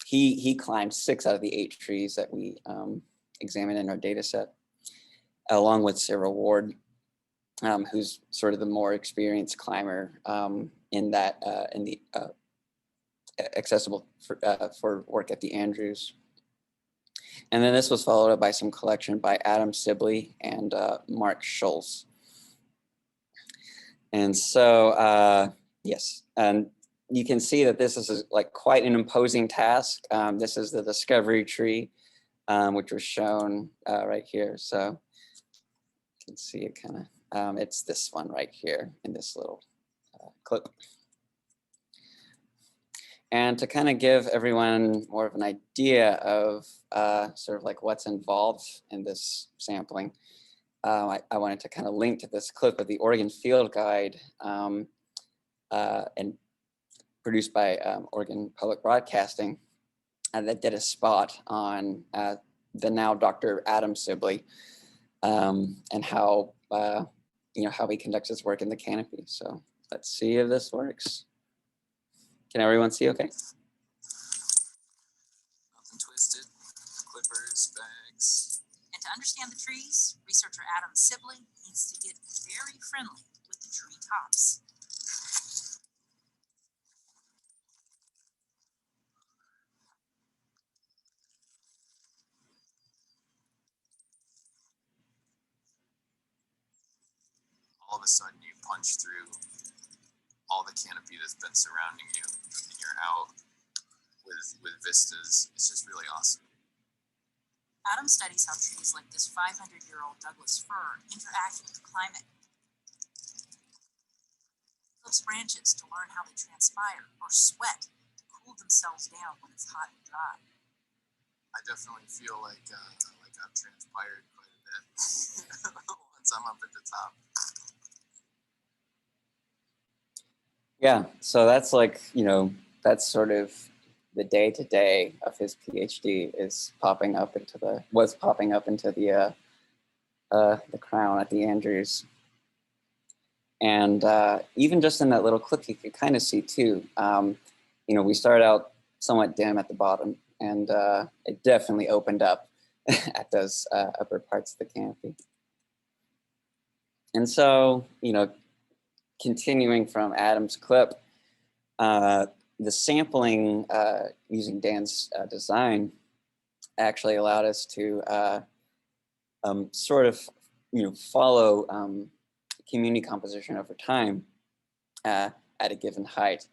he climbed 6 out of the 8 trees that we examined in our data set, along with Sarah Ward, who's sort of the more experienced climber in the accessible for work at the Andrews. And then this was followed up by some collection by Adam Sibley and Mark Schultz. And so, yes, and you can see that this is like quite an imposing task. This is the discovery tree, which was shown right here. So you can see it kind of, it's this one right here in this little clip. And to kind of give everyone more of an idea of sort of like what's involved in this sampling, I wanted to kind of link to this clip of the Oregon Field Guide and produced by Oregon Public Broadcasting that did a spot on the now Dr. Adam Sibley and how, you know, how he conducts his work in the canopy. So let's see if this works. Can everyone see okay? Nothing twisted, clippers, bags. And to understand the trees, researcher Adam Sibley needs to get very friendly with the tree tops. All of a sudden you punch through all the canopy that's been surrounding you and you're out with vistas. It's just really awesome. Adam studies how trees like this 500-year-old Douglas fir interact with the climate. He flips branches to learn how they transpire or sweat to cool themselves down when it's hot and dry. I definitely feel like I've transpired quite a bit once I'm up at the top. Yeah, so that's like, that's sort of the day-to-day of his PhD was popping up into the crown at the Andrews. And even just in that little clip, you could kind of see too, we started out somewhat dim at the bottom, and it definitely opened up at those upper parts of the canopy. And so, continuing from Adam's clip, the sampling using Dan's design actually allowed us to sort of, follow community composition over time at a given height.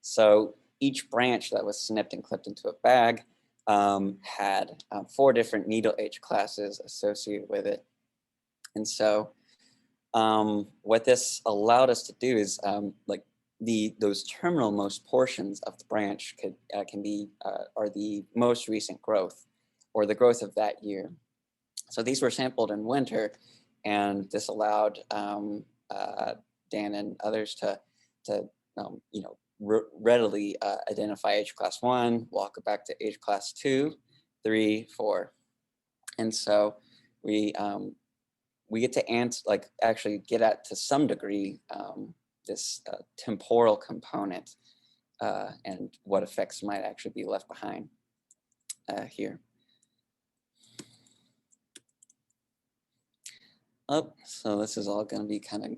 So each branch that was snipped and clipped into a bag had 4 different needle age classes associated with it. And so what this allowed us to do is those terminal most portions of the branch are the most recent growth or the growth of that year. So these were sampled in winter, and this allowed Dan and others to readily identify age class 1, walk it back to age class 2, 3, 4. And so we get to actually get at, to some degree, this temporal component and what effects might actually be left behind here. So this is all going to be kind of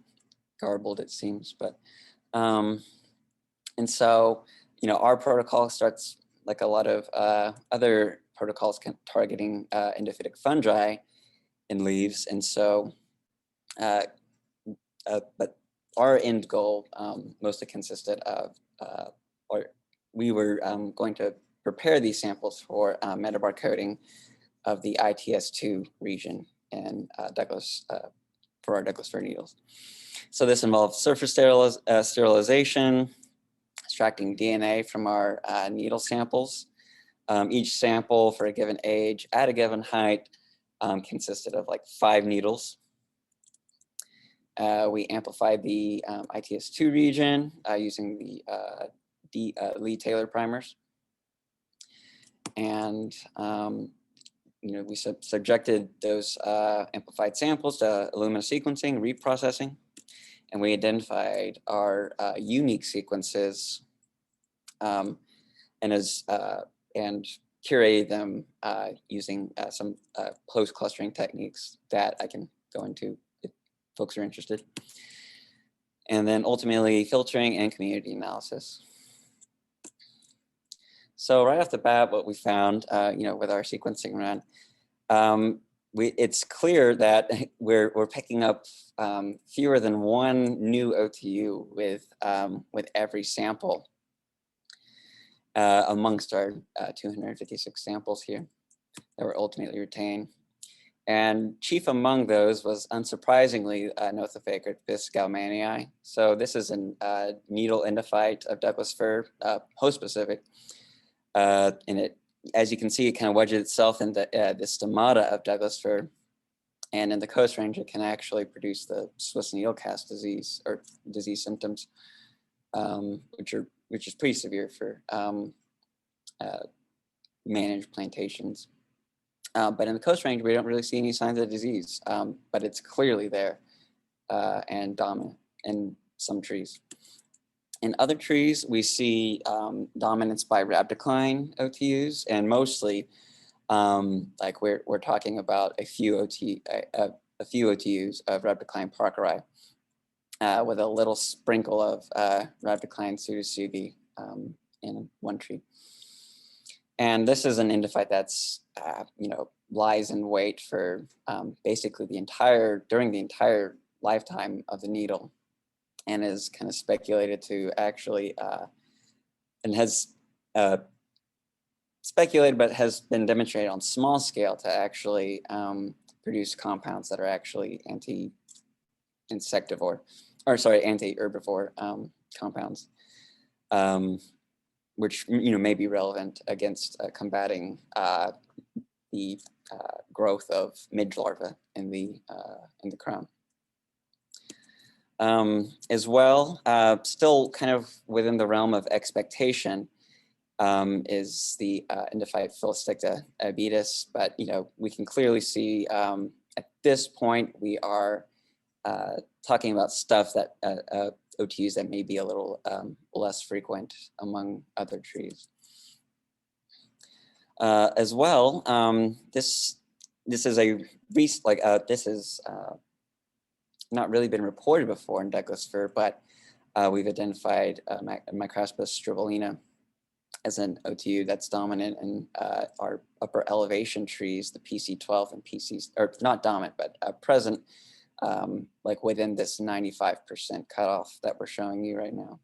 garbled, it seems, but and so our protocol starts like a lot of other protocols targeting endophytic fungi in leaves, and so but our end goal mostly consisted of we were going to prepare these samples for metabar coating of the ITS2 region in Douglas for our Douglas fir needles. So this involves surface sterilization, extracting DNA from our needle samples. Each sample for a given age at a given height consisted of like 5 needles. We amplified the ITS2 region using the Lee-Taylor primers. And we subjected those amplified samples to Illumina sequencing, reprocessing, and we identified our unique sequences and curated them using some close clustering techniques that I can go into if folks are interested. And then ultimately filtering and community analysis. So right off the bat, what we found, with our sequencing run, it's clear that we're picking up fewer than 1 new OTU with every sample amongst our 256 samples here that were ultimately retained. And chief among those was, unsurprisingly, Nothophagus gallmanii. So this is a needle endophyte of Douglas fir, host specific. And it, as you can see, it kind of wedges itself in the stomata of Douglas fir. And in the coast range, it can actually produce the Swiss needle cast disease or disease symptoms, which is pretty severe for managed plantations. But in the coast range, we don't really see any signs of disease, but it's clearly there and dominant in some trees. In other trees, we see dominance by rhabdocline OTUs, and mostly, like we're talking about a few OTUs of rhabdocline parkeri, with a little sprinkle of rhabdocline pseudotsugi in one tree. And this is an endophyte that's lies in wait for basically during the entire lifetime of the needle, and is kind of speculated to actually and has speculated, but has been demonstrated on small scale to actually produce compounds that are actually anti-insectivore, or sorry, anti-herbivore compounds, which may be relevant against combating the growth of midge larvae in the crown. As well, still kind of within the realm of expectation, is the endophyte Philisticta abetus, but we can clearly see at this point we are talking about stuff that OTUs that may be a little less frequent among other trees. As well, this is a this is not really been reported before in Douglas fir, but we've identified Microspis stribolina as an OTU that's dominant in our upper elevation trees, the PC12 and PCs, or not dominant, but present like within this 95% cutoff that we're showing you right now.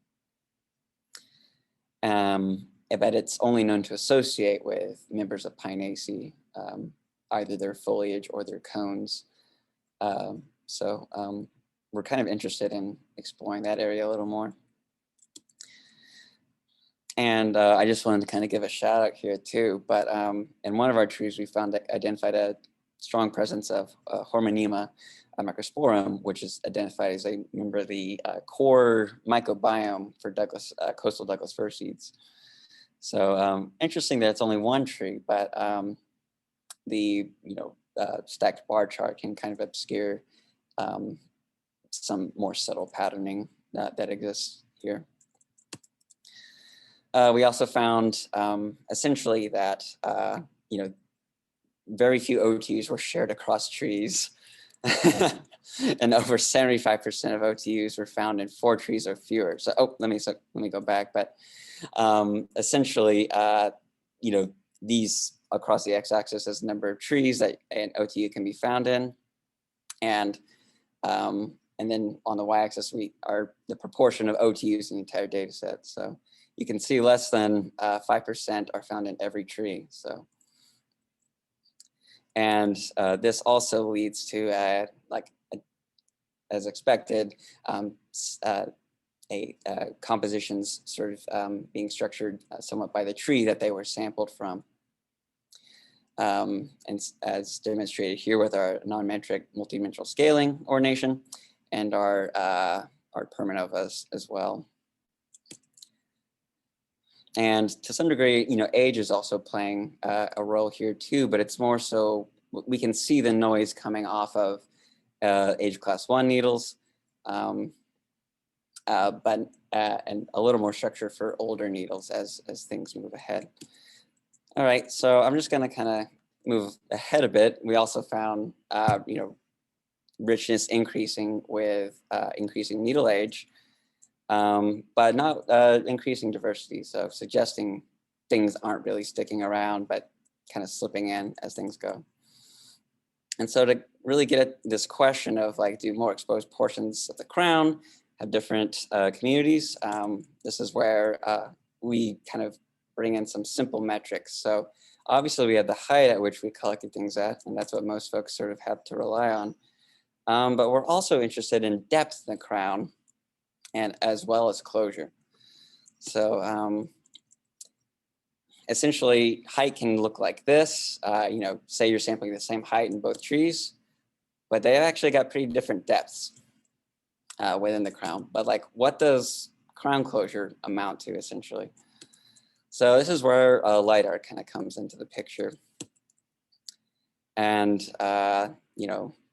But it's only known to associate with members of Pinaceae, either their foliage or their cones. So we're kind of interested in exploring that area a little more. And I just wanted to kind of give a shout out here too, but in one of our trees, we identified a strong presence of Hormonema microsporum, which is identified as a member of the core microbiome for coastal Douglas fir seeds. So interesting that it's only one tree, but the stacked bar chart can kind of obscure some more subtle patterning that exists here. We also found essentially that very few OTUs were shared across trees, and over 75% of OTUs were found in 4 trees or fewer. So let me go back, but essentially these across the x-axis is the number of trees that an OTU can be found in, and then on the y-axis we are the proportion of OTUs in the entire data set. So you can see less than 5% are found in every tree. So, and this also leads to as expected, compositions sort of being structured somewhat by the tree that they were sampled from. And as demonstrated here with our non-metric multidimensional scaling ordination and our permanovas as well. And to some degree, age is also playing a role here too, but it's more so we can see the noise coming off of age class 1 needles, and a little more structure for older needles as things move ahead. All right, so I'm just gonna kind of move ahead a bit. We also found, richness increasing with increasing needle age, but not increasing diversity. So suggesting things aren't really sticking around, but kind of slipping in as things go. And so to really get at this question of do more exposed portions of the crown have different communities, this is where we kind of bring in some simple metrics. So obviously we have the height at which we collected things at, and that's what most folks sort of have to rely on. But we're also interested in depth in the crown, and as well as closure. So essentially height can look like this. Say you're sampling the same height in both trees, but they've actually got pretty different depths within the crown. But what does crown closure amount to essentially? So this is where LiDAR kind of comes into the picture. And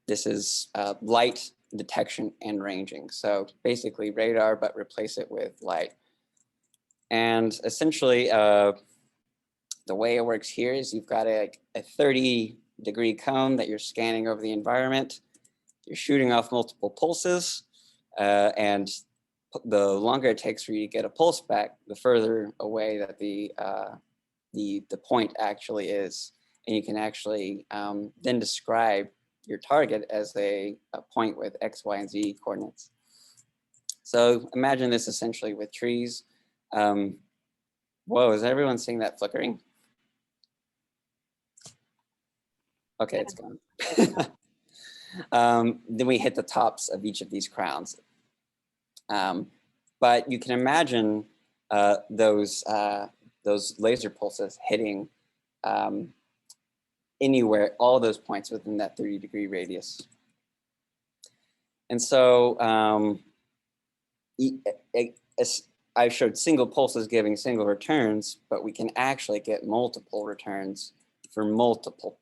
this is light detection and ranging. So basically radar, but replace it with light. And essentially the way it works here is you've got a 30-degree cone that you're scanning over the environment. You're shooting off multiple pulses, and the longer it takes for you to get a pulse back, the further away that the point actually is. And you can actually then describe your target as a point with X, Y, and Z coordinates. So imagine this essentially with trees. Whoa, is everyone seeing that flickering? Okay, Yeah. it's gone. Then we hit the tops of each of these crowns. But you can imagine those laser pulses hitting anywhere, all those points within that 30-degree radius. And so I showed single pulses giving single returns, but we can actually get multiple returns for multiple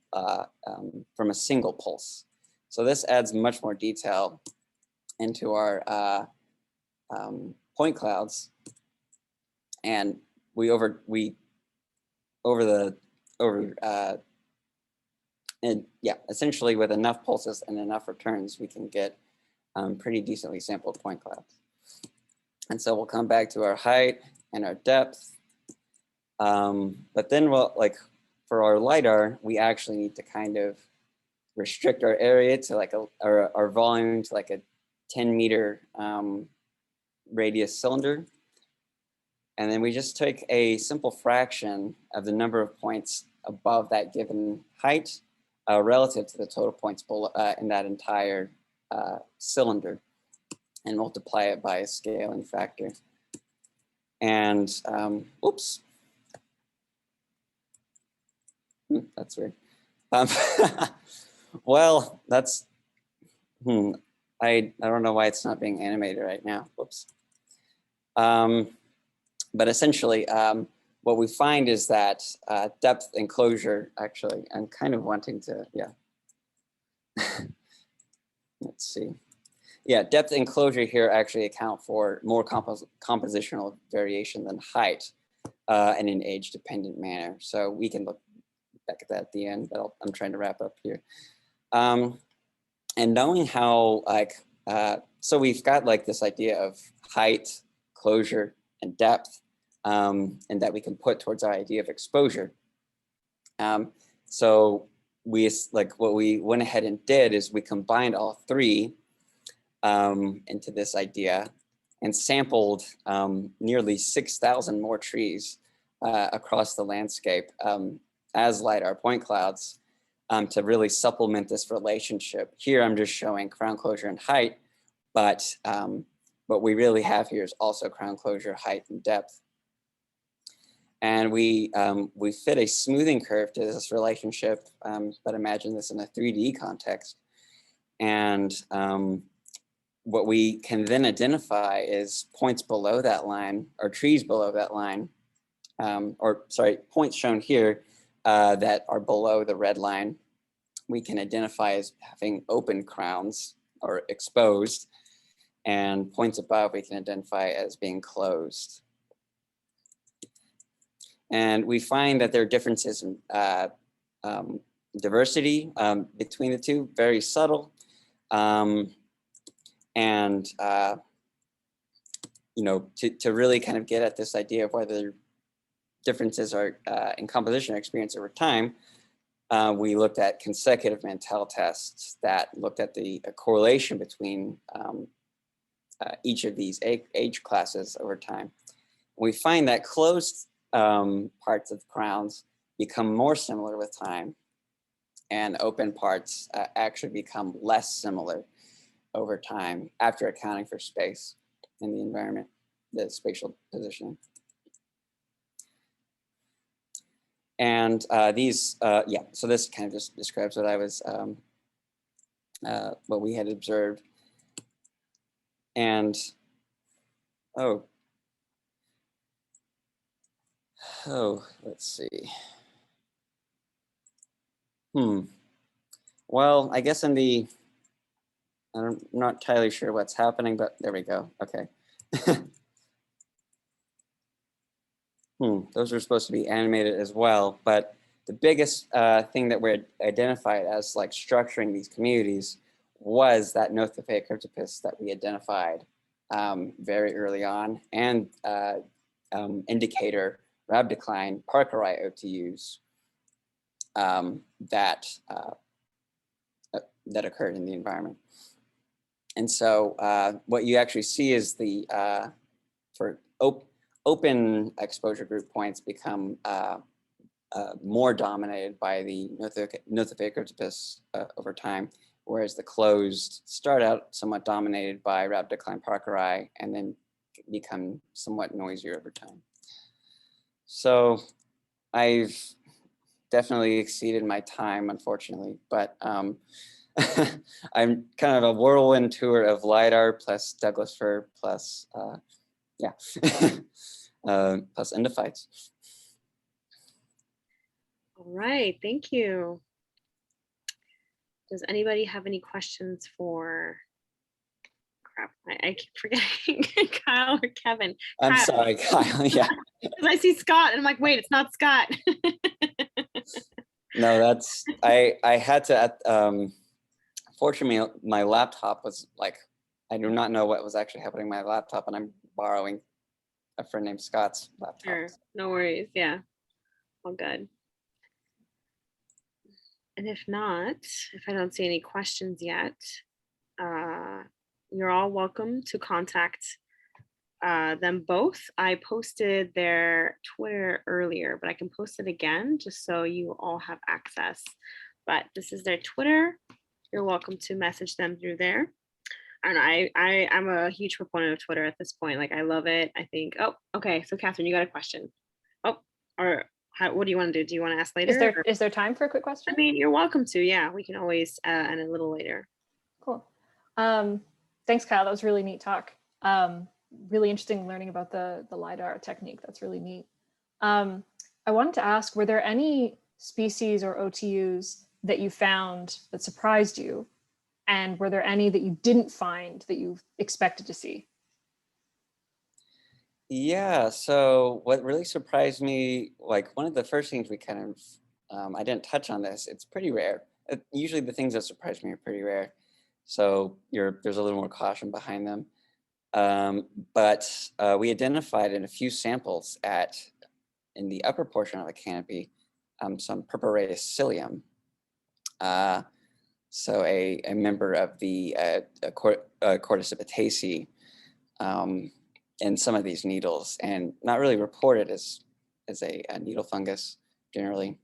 from a single pulse. So this adds much more detail into our point clouds, and and yeah, essentially with enough pulses and enough returns, we can get pretty decently sampled point clouds. And so we'll come back to our height and our depth. But then for our LiDAR, we actually need to kind of restrict our area to like our volume to like a 10-meter radius cylinder. And then we just take a simple fraction of the number of points above that given height relative to the total points below, in that entire cylinder, and multiply it by a scaling factor. And oops, that's weird. Well, that's I don't know why it's not being animated right now. Whoops. But essentially, what we find is that depth and closure, actually, I'm kind of wanting to, yeah. Let's see. Yeah, depth and closure here actually account for more compositional variation than height in an age-dependent manner. So we can look back at that at the end, but I'm trying to wrap up here. And knowing how, so we've got like this idea of height, closure, and depth, and that we can put towards our idea of exposure. So what we went ahead and did is we combined all three into this idea and sampled nearly 6,000 more trees across the landscape as LiDAR point clouds to really supplement this relationship. Here I'm just showing crown closure and height, but what we really have here is also crown closure, height, and depth. And we fit a smoothing curve to this relationship, but imagine this in a 3D context. And what we can then identify is points below that line, or trees below that line, or sorry, points shown here that are below the red line, we can identify as having open crowns or exposed, and points above we can identify as being closed. And we find that there are differences in diversity between the two, very subtle. You know, to really kind of get at this idea of whether differences are in composition or experience over time, we looked at consecutive Mantel tests that looked at the correlation between each of these age classes over time. We find that closed parts of crowns become more similar with time, and open parts actually become less similar over time after accounting for space in the environment, the spatial positioning. And yeah, so this kind of just describes what I was, what we had observed. And, oh, let's see. Well, I guess in the, I'm not entirely sure what's happening, but there we go. Okay. Those are supposed to be animated as well, but the biggest thing that we identified as like structuring these communities was that Nothofea cryptopus that we identified very early on, and indicator rhabdicline Parkerite OTUs that occurred in the environment. And so what you actually see is the for open exposure group points become more dominated by the Nothofacertipus over time, whereas the closed start out somewhat dominated by Rhabdocline parkeri and then become somewhat noisier over time. So I've definitely exceeded my time, unfortunately, but I'm kind of a whirlwind tour of LiDAR plus Douglas fir plus, yeah, plus endophytes. All right, thank you. Does anybody have any questions for, crap, I keep forgetting Kyle or Kevin. I'm Kyle. sorry, Kyle, yeah. Because I see Scott and I'm like, wait, it's not Scott. No, that's, I had to, fortunately, my laptop was like, I do not know what was actually happening with my laptop, and I'm borrowing a friend named Scott's laptop. Sure, no worries, yeah, all good. And if not, if I don't see any questions yet, you're all welcome to contact them both. I posted their Twitter earlier, but I can post it again just so you all have access. But this is their Twitter. You're welcome to message them through there. And I'm a huge proponent of Twitter at this point. Like, I love it. I think, oh, okay. So Katherine, you got a question. Oh, or what do you want to do? Do you want to ask later? Is there time for a quick question? I mean, you're welcome to. Yeah, we can always end a little later. Cool. Thanks, Kyle. That was really neat talk. Really interesting learning about the LiDAR technique. That's really neat. I wanted to ask, were there any species or OTUs that you found that surprised you? And were there any that you didn't find that you expected to see? Yeah, so what really surprised me, like one of the first things we kind of, I didn't touch on this, it's pretty rare. Usually the things that surprise me are pretty rare. So there's a little more caution behind them. But we identified in a few samples in the upper portion of the canopy, some Purpuratus cilium. So a member of the Cordycipitaceae in some of these needles, and not really reported as a needle fungus generally.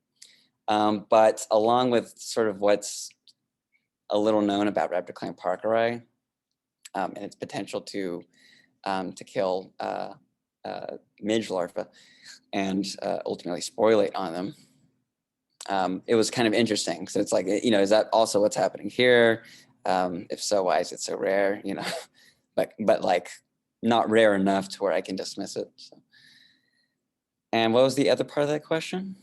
But along with sort of what's a little known about Rhabdocline parkeri and its potential to kill midge larvae and ultimately sporulate on them. It was kind of interesting. So it's like, is that also what's happening here? If so, why is it so rare? But like not rare enough to where I can dismiss it. So. And what was the other part of that question?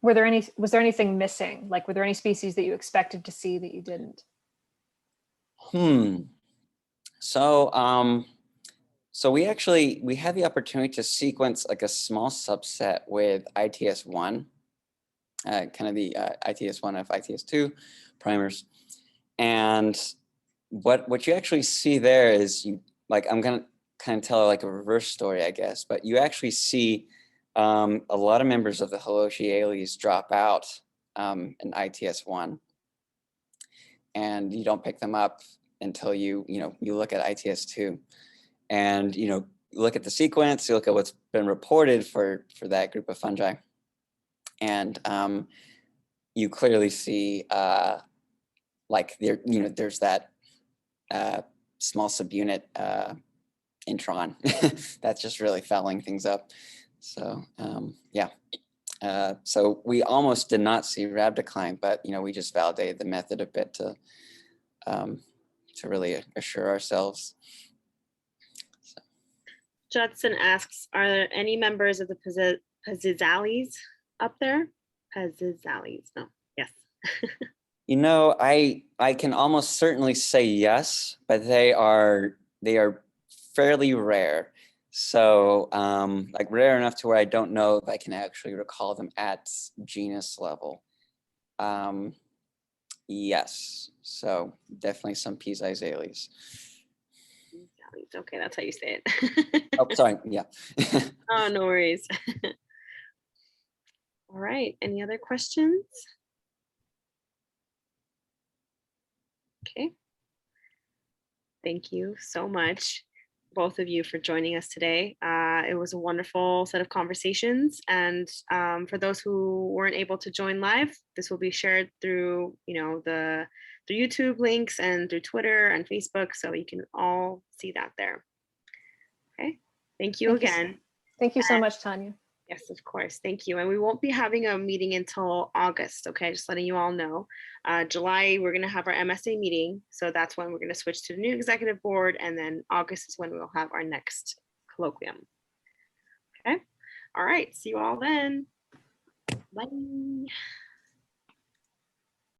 Was there anything missing? Like, were there any species that you expected to see that you didn't? So, so we had the opportunity to sequence like a small subset with ITS1, kind of the ITS1 of ITS2 primers. And what you actually see there is I'm gonna kind of tell like a reverse story, I guess, but you actually see a lot of members of the Holochiales drop out in ITS1, and you don't pick them up until you look at ITS2, and look at the sequence, you look at what's been reported for that group of fungi, and you clearly see like there's that small subunit intron that's just really fouling things up. So yeah, so we almost did not see Rhabdocline, but we just validated the method a bit to really assure ourselves. So. Judson asks, are there any members of the Pazizales up there? Pazizales, no, yes. I can almost certainly say yes, but they are fairly rare. So like rare enough to where I don't know if I can actually recall them at genus level. Yes, so definitely some Pizizales. Okay, that's how you say it. Oh, sorry, yeah. Oh, no worries. All right, any other questions? Okay. Thank you so much. both of you for joining us today. It was a wonderful set of conversations. And for those who weren't able to join live, this will be shared through, the YouTube links and through Twitter and Facebook. So you can all see that there. Okay, thank you again. Thank you so much, Tanya. Yes, of course. Thank you. And we won't be having a meeting until August. Okay, just letting you all know. July, we're going to have our MSA meeting. So that's when we're going to switch to the new executive board. And then August is when we'll have our next colloquium. Okay. All right. See you all then. Bye.